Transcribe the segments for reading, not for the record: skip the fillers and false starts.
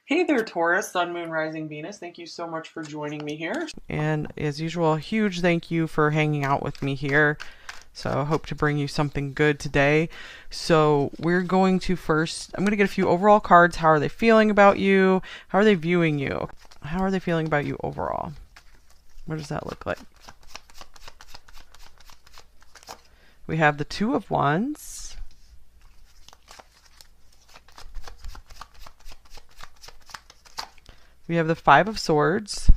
Hey there, Taurus, Sun, Moon, Rising, Venus. Thank you so much for joining me here. And as usual, a huge thank you for hanging out with me here. So I hope to bring you something good today. So we're going to first, I'm going to get a few overall cards. How are they feeling about you? How are they viewing you? How are they feeling about you overall? What does that look like? We have the Two of Wands. We have the Five of Swords.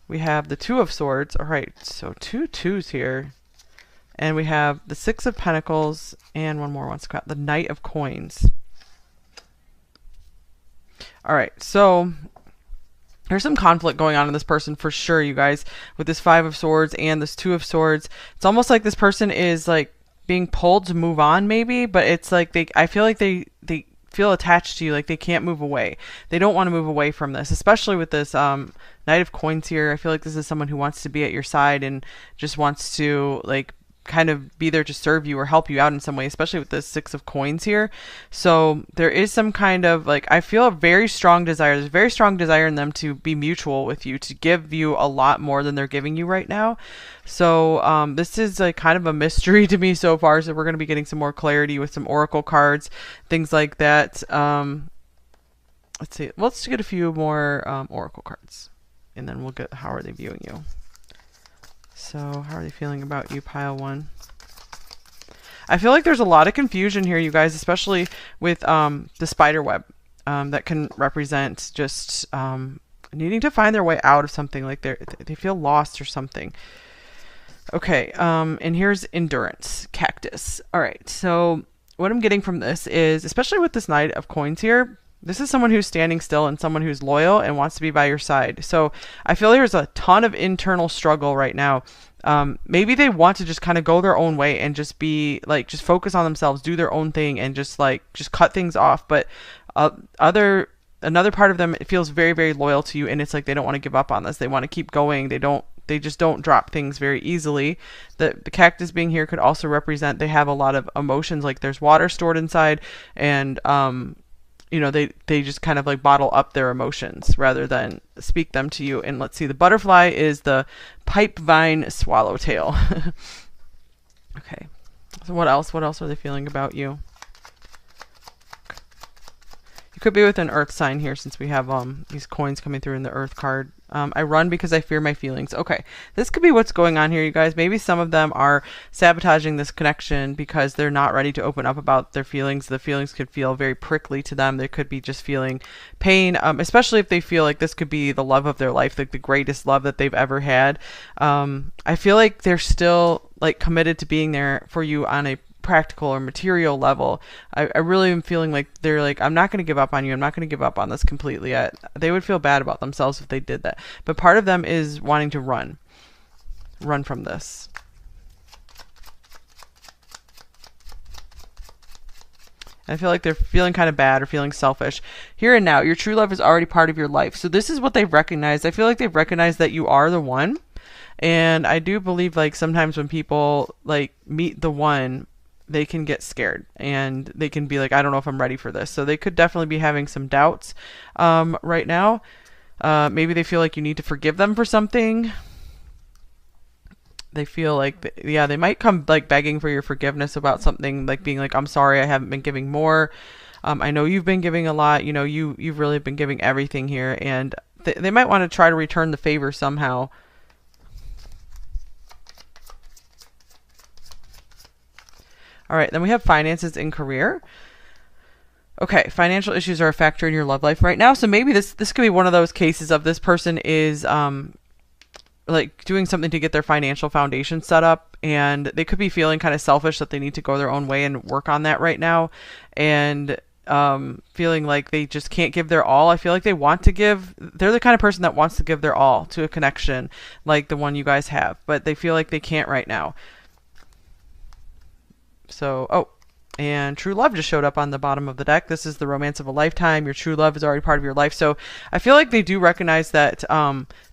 We have the Two of Swords. All right, so two twos here. And we have the Six of Pentacles and one more once the Knight of Coins. All right, so there's some conflict going on in this person for sure, you guys, with this Five of Swords and this Two of Swords. It's almost like this person is like being pulled to move on maybe, but it's like I feel like they feel attached to you, like they can't move away. They don't want to move away from this, especially with this Knight of Coins here. I feel like this is someone who wants to be at your side and just wants to like kind of be there to serve you or help you out in some way, especially with this Six of Coins here. So there is some kind of like, I feel a very strong desire. There's a very strong desire in them to be mutual with you, to give you a lot more than they're giving you right now. So this is like kind of a mystery to me so far. So we're going to be getting some more clarity with some oracle cards, things like that. Let's see. Let's get a few more oracle cards, and then we'll get how are they viewing you. So how are they feeling about you, pile one? I feel like there's a lot of confusion here, you guys, especially with the spider web that can represent just needing to find their way out of something, like they feel lost or something. Okay, and here's endurance, cactus. All right, so what I'm getting from this is, especially with this Knight of Coins here, this is someone who's standing still and someone who's loyal and wants to be by your side. So I feel there's a ton of internal struggle right now. Maybe they want to just kind of go their own way and just be like, just focus on themselves, do their own thing, and just cut things off. But another part of them, it feels very, very loyal to you, and it's like they don't want to give up on this. They want to keep going. They just don't drop things very easily. The cactus being here could also represent they have a lot of emotions, like there's water stored inside, and you know, they just kind of like bottle up their emotions rather than speak them to you. And let's see, the butterfly is the pipe vine swallowtail. Okay, so what else are they feeling about you? You could be with an earth sign here, since we have these coins coming through in the earth card. I run because I fear my feelings. Okay, this could be what's going on here, you guys. Maybe some of them are sabotaging this connection because they're not ready to open up about their feelings. The feelings could feel very prickly to them. They could be just feeling pain, especially if they feel like this could be the love of their life, like the greatest love that they've ever had. I feel like they're still like committed to being there for you on a practical or material level. I really am feeling like they're like, I'm not going to give up on you. I'm not going to give up on this completely. They would feel bad about themselves if they did that. But part of them is wanting to run from this. I feel like they're feeling kind of bad or feeling selfish. Here and now, your true love is already part of your life. So this is what they've recognized. I feel like they've recognized that you are the one. And I do believe like sometimes when people like meet the one, they can get scared and they can be like, I don't know if I'm ready for this. So they could definitely be having some doubts right now. Maybe they feel like you need to forgive them for something. They feel like, yeah, they might come like begging for your forgiveness about something, like being like, I'm sorry, I haven't been giving more. I know you've been giving a lot. You know, you've really been giving everything here. And they might want to try to return the favor somehow. All right, then we have finances and career. Okay, financial issues are a factor in your love life right now. So maybe this could be one of those cases of this person is like doing something to get their financial foundation set up, and they could be feeling kind of selfish that they need to go their own way and work on that right now, and feeling like they just can't give their all. I feel like they want to give. They're the kind of person that wants to give their all to a connection like the one you guys have, but they feel like they can't right now. So, and true love just showed up on the bottom of the deck. This is the romance of a lifetime. Your true love is already part of your life. So I feel like they do recognize that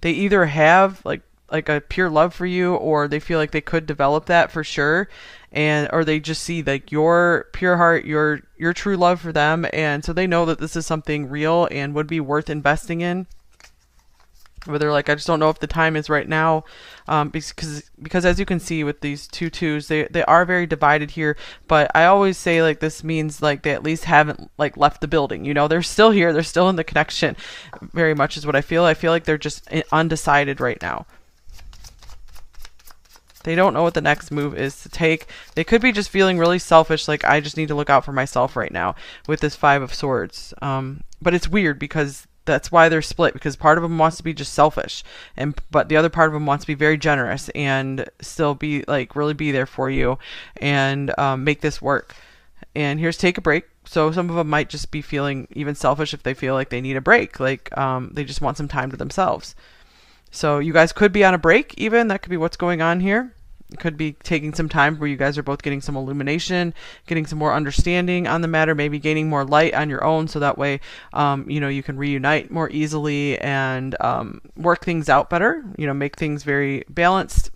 they either have like like a pure love for you, or they feel like they could develop that for sure, and or they just see like your pure heart, your true love for them, and so they know that this is something real and would be worth investing in. But they're like, I just don't know if the time is right now, because as you can see with these two twos, they are very divided here. But I always say like this means like they at least haven't like left the building. You know, they're still here, they're still in the connection. Very much is what I feel. I feel like they're just undecided right now. They don't know what the next move is to take. They could be just feeling really selfish, like I just need to look out for myself right now with this Five of Swords. But it's weird because that's why they're split, because part of them wants to be just selfish, but the other part of them wants to be very generous and still be like really be there for you and make this work. And here's take a break. So some of them might just be feeling even selfish if they feel like they need a break, like they just want some time to themselves. So you guys could be on a break even. That could be what's going on here. It could be taking some time where you guys are both getting some illumination, getting some more understanding on the matter, maybe gaining more light on your own, so that way, you know, you can reunite more easily and work things out better, you know, make things very balanced.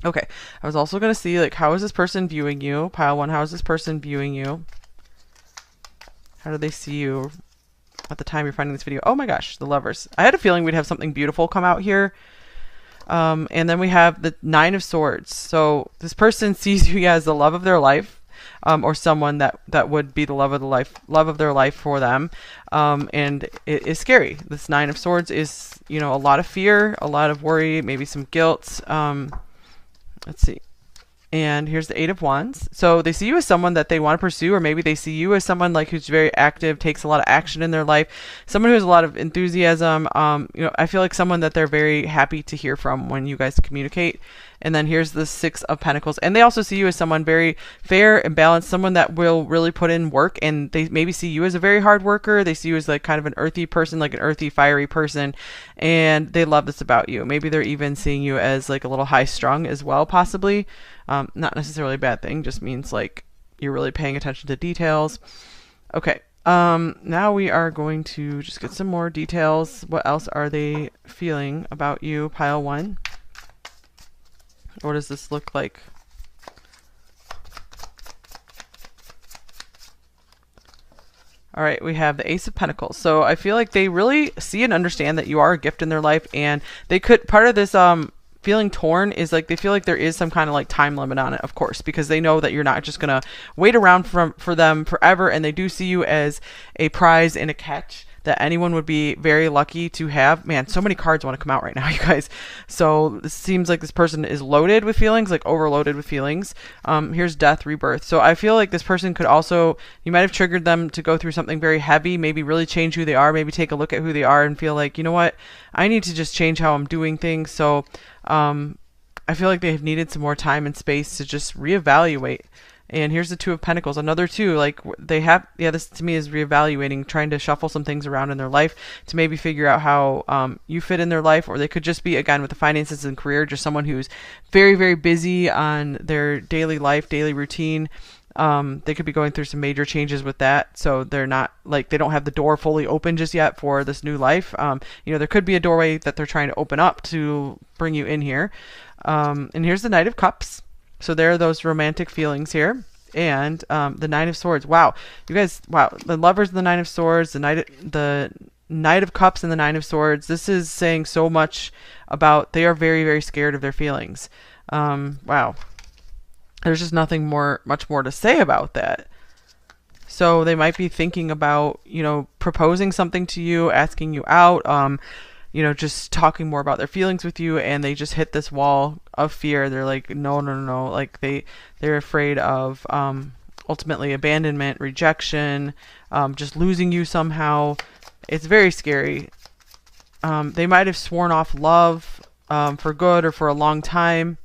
Okay, I was also going to see, like, how is this person viewing you? Pile one, how is this person viewing you? How do they see you at the time you're finding this video? Oh my gosh, the Lovers. I had a feeling we'd have something beautiful come out here. And then we have the Nine of Swords. So this person sees you as the love of their life, or someone that would be the love of their life for them. And it is scary. This Nine of Swords is, you know, a lot of fear, a lot of worry, maybe some guilt. Let's see. And here's the Eight of Wands. So they see you as someone that they want to pursue, or maybe they see you as someone like who's very active, takes a lot of action in their life, someone who has a lot of enthusiasm. You know, I feel like someone that they're very happy to hear from when you guys communicate. And then here's the Six of Pentacles. And they also see you as someone very fair and balanced, someone that will really put in work, and they maybe see you as a very hard worker. They see you as like kind of an earthy person, like an earthy, fiery person, and they love this about you. Maybe they're even seeing you as like a little high strung as well, possibly. Not necessarily a bad thing, just means like you're really paying attention to details. Okay. Now we are going to just get some more details. What else are they feeling about you? Pile one. What does this look like? All right, we have the Ace of Pentacles. So I feel like they really see and understand that you are a gift in their life, and they could, part of this feeling torn is like they feel like there is some kind of like time limit on it, of course, because they know that you're not just gonna wait around for them forever, and they do see you as a prize and a catch that anyone would be very lucky to have. Man, so many cards want to come out right now, you guys. So this seems like this person is loaded with feelings, like overloaded with feelings. Here's Death, Rebirth. So I feel like this person could also, you might have triggered them to go through something very heavy, maybe really change who they are, maybe take a look at who they are and feel like, you know what, I need to just change how I'm doing things. So I feel like they have needed some more time and space to just reevaluate. And here's the Two of Pentacles, another two, like they have, yeah, this to me is reevaluating, trying to shuffle some things around in their life to maybe figure out how you fit in their life. Or they could just be, again, with the finances and career, just someone who's very, very busy on their daily life, daily routine. They could be going through some major changes with that. So they're not like, they don't have the door fully open just yet for this new life. You know, there could be a doorway that they're trying to open up to bring you in here. And here's the Knight of Cups. So there are those romantic feelings here. And the Nine of Swords. Wow. You guys, wow. The Lovers and the Nine of Swords, the Knight of Cups and the Nine of Swords. This is saying so much about, they are very, very scared of their feelings. Wow. There's just nothing much more to say about that. So they might be thinking about, you know, proposing something to you, asking you out, you know, just talking more about their feelings with you, and they just hit this wall of fear. They're like, no, no, no, no. Like they're afraid of ultimately abandonment, rejection, just losing you somehow. It's very scary. They might have sworn off love for good or for a long time.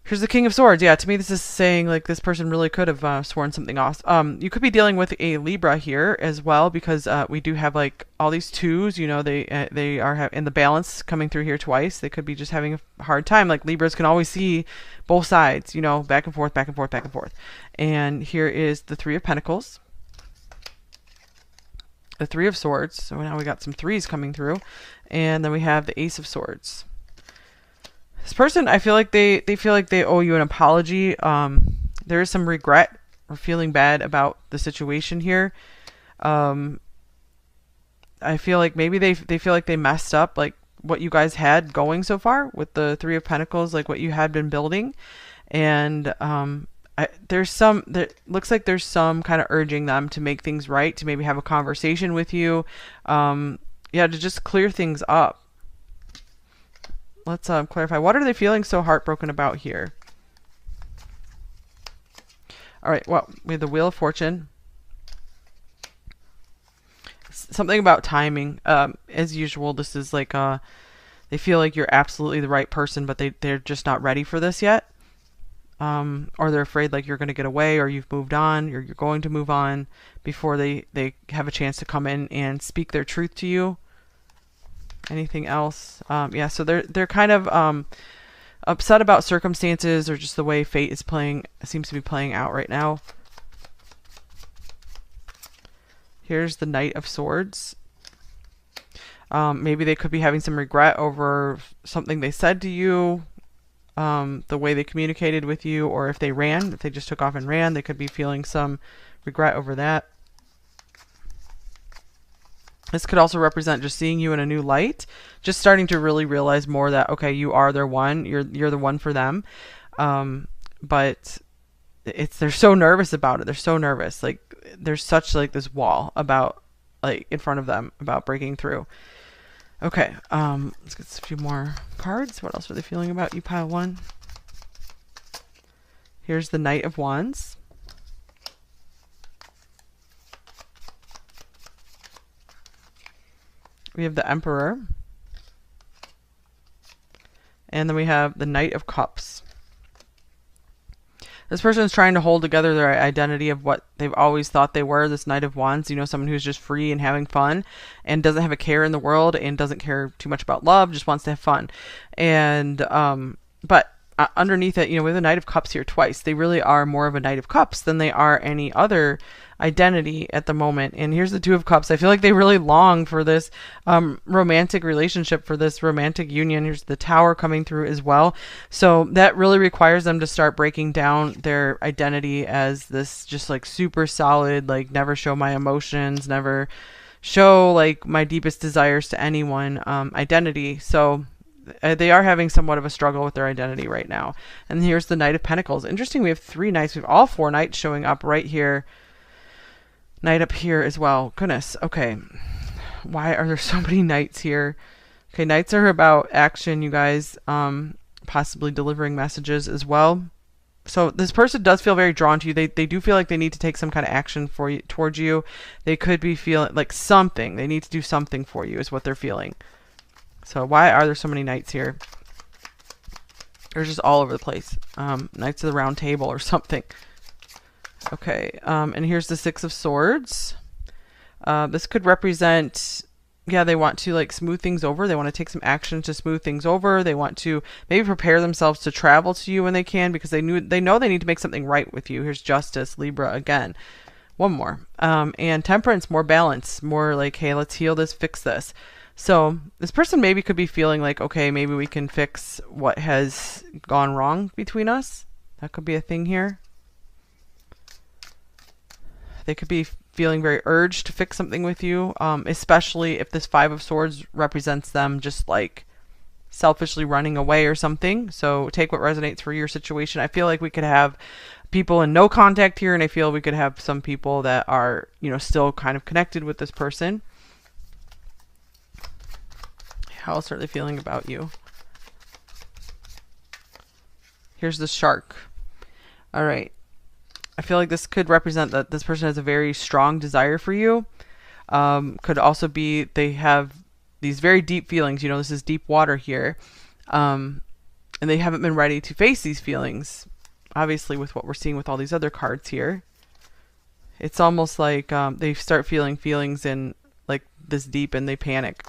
Here's the King of Swords. Yeah, to me, this is saying like this person really could have sworn something off. You could be dealing with a Libra here as well, because we do have like all these twos. You know, they are in the balance coming through here twice. They could be just having a hard time. Like Libras can always see both sides. You know, back and forth, back and forth, back and forth. And here is the Three of Pentacles. the Three of Swords. So now we got some threes coming through. And then we have the Ace of Swords. This person, I feel like they feel like they owe you an apology. There is some regret or feeling bad about the situation here. I feel like maybe they feel like they messed up like what you guys had going so far with the Three of Pentacles, like what you had been building. And there looks like there's some kind of urging them to make things right, to maybe have a conversation with you. Yeah, to just clear things up. Let's clarify. What are they feeling so heartbroken about here? All right, well, we have the Wheel of Fortune. Something about timing. As usual, this is like they feel like you're absolutely the right person, but they're just not ready for this yet. Or they're afraid like you're going to get away, or you've moved on, or you're going to move on before they have a chance to come in and speak their truth to you. Anything else? Yeah, so they're kind of upset about circumstances or just the way fate is seems to be playing out right now. Here's the Knight of Swords. Maybe they could be having some regret over something they said to you, the way they communicated with you, or if they just took off and ran, they could be feeling some regret over that. This could also represent just seeing you in a new light, just starting to really realize more that, okay, you are their one, you're the one for them. But they're so nervous about it. They're so nervous. Like there's such like this wall about like in front of them about breaking through. Okay, let's get a few more cards. What else are they feeling about you, pile one? Here's the Knight of Wands. We have the Emperor. And then we have the Knight of Cups. This person is trying to hold together their identity of what they've always thought they were, this Knight of Wands. You know, someone who's just free and having fun and doesn't have a care in the world and doesn't care too much about love, just wants to have fun. And, but underneath it, you know, with the Knight of Cups here twice, they really are more of a Knight of Cups than they are any other identity at the moment. And here's the Two of Cups. I feel like they really long for this romantic relationship, for this romantic union. Here's the Tower coming through as well. So that really requires them to start breaking down their identity as this just like super solid, like never show my emotions, never show like my deepest desires to anyone identity. So they are having somewhat of a struggle with their identity right now. And here's the Knight of Pentacles. Interesting, we have three knights. We have all four knights showing up right here. Knight up here as well. Goodness. Okay. Why are there so many knights here? Okay, knights are about action, you guys. Possibly delivering messages as well. So this person does feel very drawn to you. They do feel like they need to take some kind of action for you, towards you. They could be feeling like something. They need to do something for you is what they're feeling. So why are there so many knights here? They're just all over the place. Knights of the Round Table or something. Okay, and here's the Six of Swords. This could represent, yeah, they want to like smooth things over. They want to take some action to smooth things over. They want to maybe prepare themselves to travel to you when they can, because they know they need to make something right with you. Here's Justice, Libra again. One more. And Temperance, more balance, more like, hey, let's heal this, fix this. So this person maybe could be feeling like, okay, maybe we can fix what has gone wrong between us. That could be a thing here. They could be feeling very urged to fix something with you, especially if this Five of Swords represents them just like selfishly running away or something. So take what resonates for your situation. I feel like we could have people in no contact here, and I feel we could have some people that are, you know, still kind of connected with this person. How else are they feeling about you? Here's the Shark. All right. I feel like this could represent that this person has a very strong desire for you. Could also be they have these very deep feelings. You know, this is deep water here. And they haven't been ready to face these feelings. Obviously, with what we're seeing with all these other cards here. It's almost like they start feeling feelings in like this deep and they panic.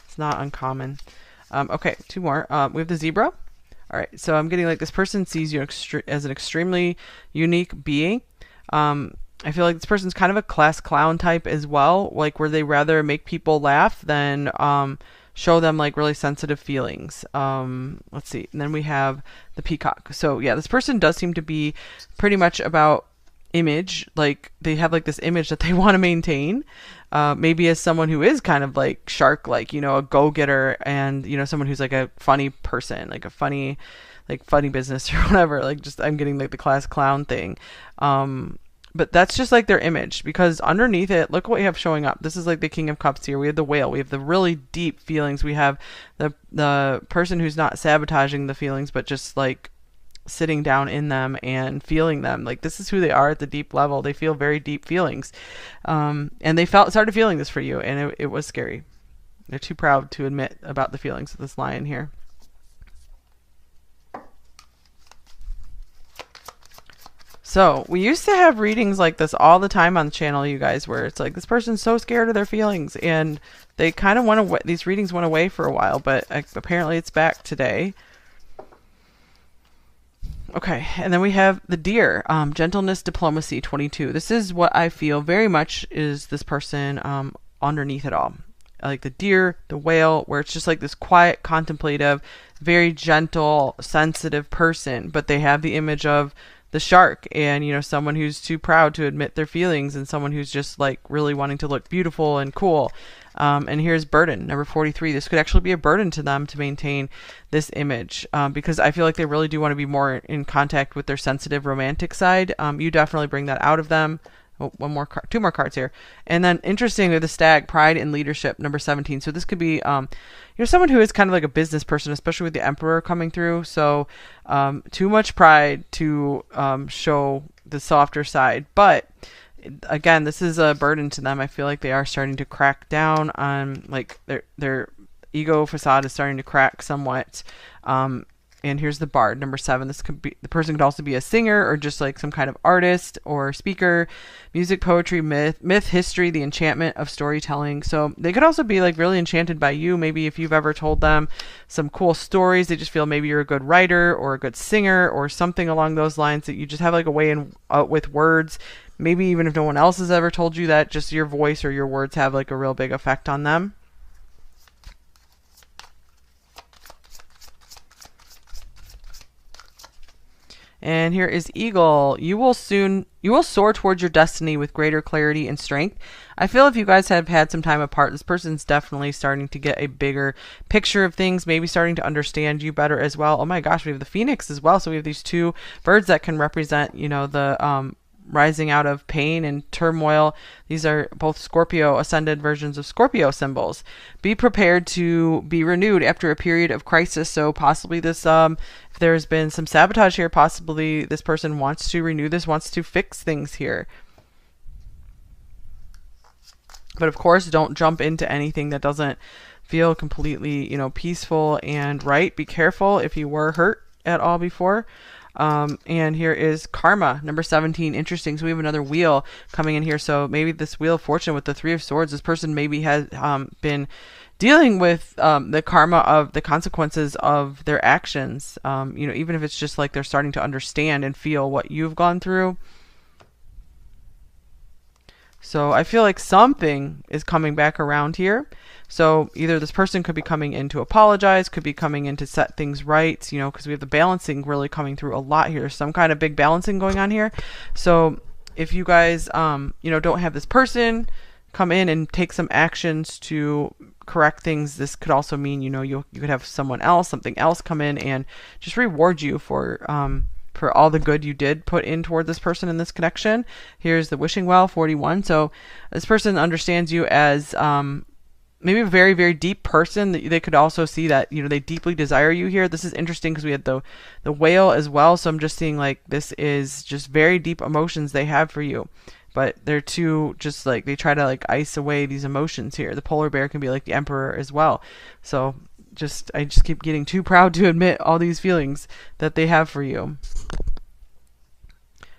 It's not uncommon. Okay, two more. We have the Zebra. All right, so I'm getting like this person sees you as an extremely unique being. I feel like this person's kind of a class clown type as well, like where they rather make people laugh than show them like really sensitive feelings. Let's see. And then we have the peacock. So yeah, this person does seem to be pretty much about image. Like they have like this image that they want to maintain. Maybe as someone who is kind of like shark, like, you know, a go-getter, and, you know, someone who's like a funny person, like a funny business or whatever. Like, just, I'm getting like the class clown thing. But that's just like their image, because underneath it, look what we have showing up. This is like the King of Cups here. We have the whale. We have the really deep feelings. We have the person who's not sabotaging the feelings, but just like sitting down in them and feeling them. Like, this is who they are at the deep level. They feel very deep feelings. And they started feeling this for you, and it was scary. They're too proud to admit about the feelings of this lion here. So we used to have readings like this all the time on the channel, you guys, where it's like this person's so scared of their feelings, and they kind of went away. These readings went away for a while, but apparently it's back today. Okay, and then we have the deer, gentleness, diplomacy, 22. This is what I feel very much is this person underneath it all. Like the deer, the whale, where it's just like this quiet, contemplative, very gentle, sensitive person, but they have the image of the shark, and, you know, someone who's too proud to admit their feelings, and someone who's just like really wanting to look beautiful and cool. And here's burden, number 43. This could actually be a burden to them to maintain this image, because I feel like they really do want to be more in contact with their sensitive romantic side. You definitely bring that out of them. Oh, two more cards here. And then interesting with the stag, pride and leadership, number 17. So this could be, you know, someone who is kind of like a business person, especially with the emperor coming through. So too much pride to show the softer side. But again, this is a burden to them. I feel like they are starting to crack down on, like, their ego facade is starting to crack somewhat. And here's the bard, number 7. This could be, the person could also be a singer or just like some kind of artist or speaker, music, poetry, myth, history, the enchantment of storytelling. So they could also be like really enchanted by you. Maybe if you've ever told them some cool stories, they just feel maybe you're a good writer or a good singer or something along those lines, that you just have like a way in with words. Maybe even if no one else has ever told you that, just your voice or your words have like a real big effect on them. And here is eagle. You will soar towards your destiny with greater clarity and strength. I feel if you guys have had some time apart, this person's definitely starting to get a bigger picture of things, maybe starting to understand you better as well. Oh my gosh, we have the phoenix as well. So we have these two birds that can represent, you know, the rising out of pain and turmoil. These are both Scorpio, ascended versions of Scorpio symbols. Be prepared to be renewed after a period of crisis. So possibly this, if there's been some sabotage here, possibly this person wants to renew this, wants to fix things here. But of course, don't jump into anything that doesn't feel completely, you know, peaceful and right. Be careful if you were hurt at all before. And here is karma, number 17. Interesting. So we have another wheel coming in here. So maybe this wheel of fortune with the 3 of swords, this person maybe has been dealing with the karma of the consequences of their actions. You know, even if it's just like they're starting to understand and feel what you've gone through. So I feel like something is coming back around here. So either this person could be coming in to apologize, could be coming in to set things right, you know, because we have the balancing really coming through a lot here. Some kind of big balancing going on here. So if you guys, you know, don't have this person come in and take some actions to correct things, this could also mean, you know, you could have someone else, something else come in and just reward you for all the good you did put in toward this person in this connection. Here's the wishing well, 41. So this person understands you as maybe a very, very deep person. They could also see that, you know, they deeply desire you here. This is interesting because we had the whale as well. So I'm just seeing like this is just very deep emotions they have for you. But they're too, just like, they try to like ice away these emotions here. The polar bear can be like the emperor as well. So I just keep getting too proud to admit all these feelings that they have for you.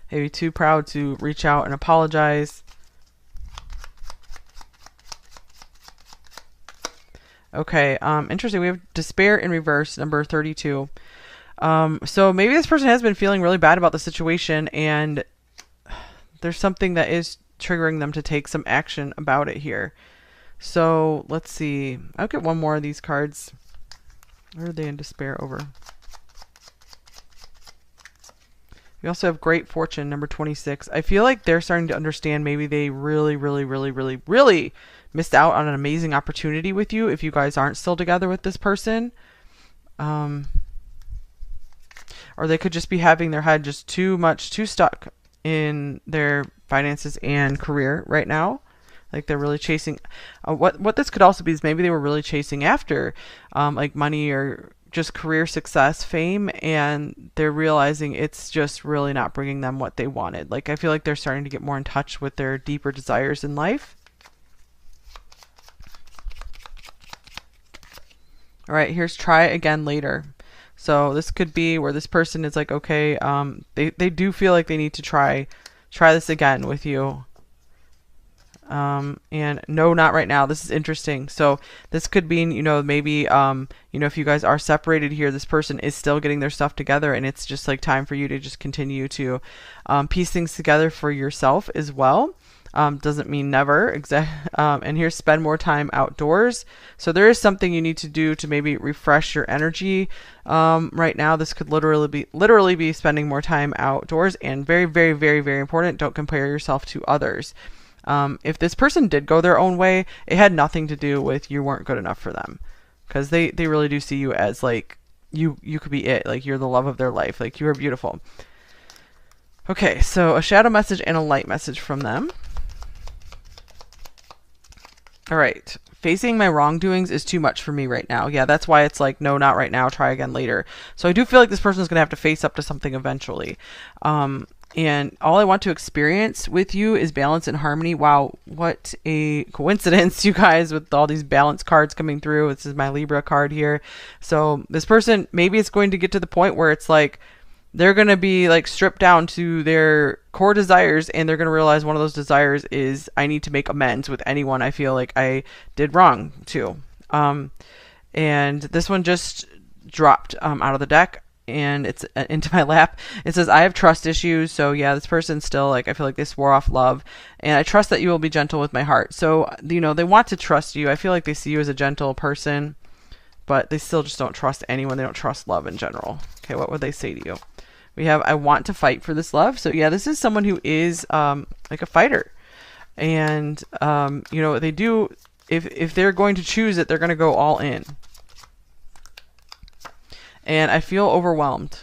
Maybe too proud to reach out and apologize. Okay, interesting. We have despair in reverse, number 32. So maybe this person has been feeling really bad about the situation, and there's something that is triggering them to take some action about it here. So let's see. I'll get one more of these cards. What are they in despair over? We also have Great Fortune, number 26. I feel like they're starting to understand maybe they really, really, really, really, really missed out on an amazing opportunity with you if you guys aren't still together with this person. Or they could just be having their head just too stuck in their finances and career right now. Like they're really chasing. What this could also be is maybe they were really chasing after like money or just career success, fame, and they're realizing it's just really not bringing them what they wanted. Like I feel like they're starting to get more in touch with their deeper desires in life. All right, here's try again later. So this could be where this person is like, okay, they do feel like they need to try this again with you. And no, not right now. This is interesting. So this could mean, you know, maybe, if you guys are separated here, this person is still getting their stuff together, and it's just like time for you to just continue to piece things together for yourself as well. Doesn't mean never. And here's spend more time outdoors. So there is something you need to do to maybe refresh your energy. Right now, this could literally be spending more time outdoors, and very, very, very, very important. Don't compare yourself to others. If this person did go their own way, it had nothing to do with you weren't good enough for them, because they really do see you as like you could be it, like you're the love of their life, like you are beautiful. Okay, so a shadow message and a light message from them. All right, facing my wrongdoings is too much for me right now. Yeah, that's why it's like, no, not right now, try again later. So I do feel like this person is going to have to face up to something eventually. And all I want to experience with you is balance and harmony. Wow, what a coincidence, you guys, with all these balance cards coming through. This is my Libra card here. So this person, maybe it's going to get to the point where it's like they're going to be like stripped down to their core desires, and they're going to realize one of those desires is I need to make amends with anyone I feel like I did wrong to. And this one just dropped out of the deck, and it's into my lap. It says, I have trust issues. So yeah, this person's still like, I feel like they swore off love, and I trust that you will be gentle with my heart. So, you know, they want to trust you. I feel like they see you as a gentle person, but they still just don't trust anyone. They don't trust love in general. Okay, what would they say to you? We have, I want to fight for this love. So yeah, this is someone who is like a fighter. And, they do, if they're going to choose it, they're going to go all in. And I feel overwhelmed.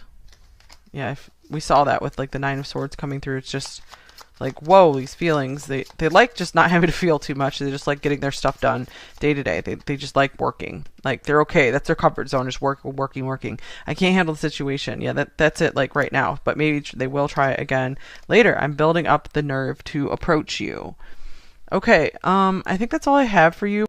Yeah, we saw that with like the Nine of Swords coming through. It's just like, whoa, these feelings. They like just not having to feel too much. They just like getting their stuff done day to day. They just like working. Like they're okay. That's their comfort zone. Just working. I can't handle the situation. Yeah, that's it like right now. But maybe they will try it again later. I'm building up the nerve to approach you. Okay, I think that's all I have for you.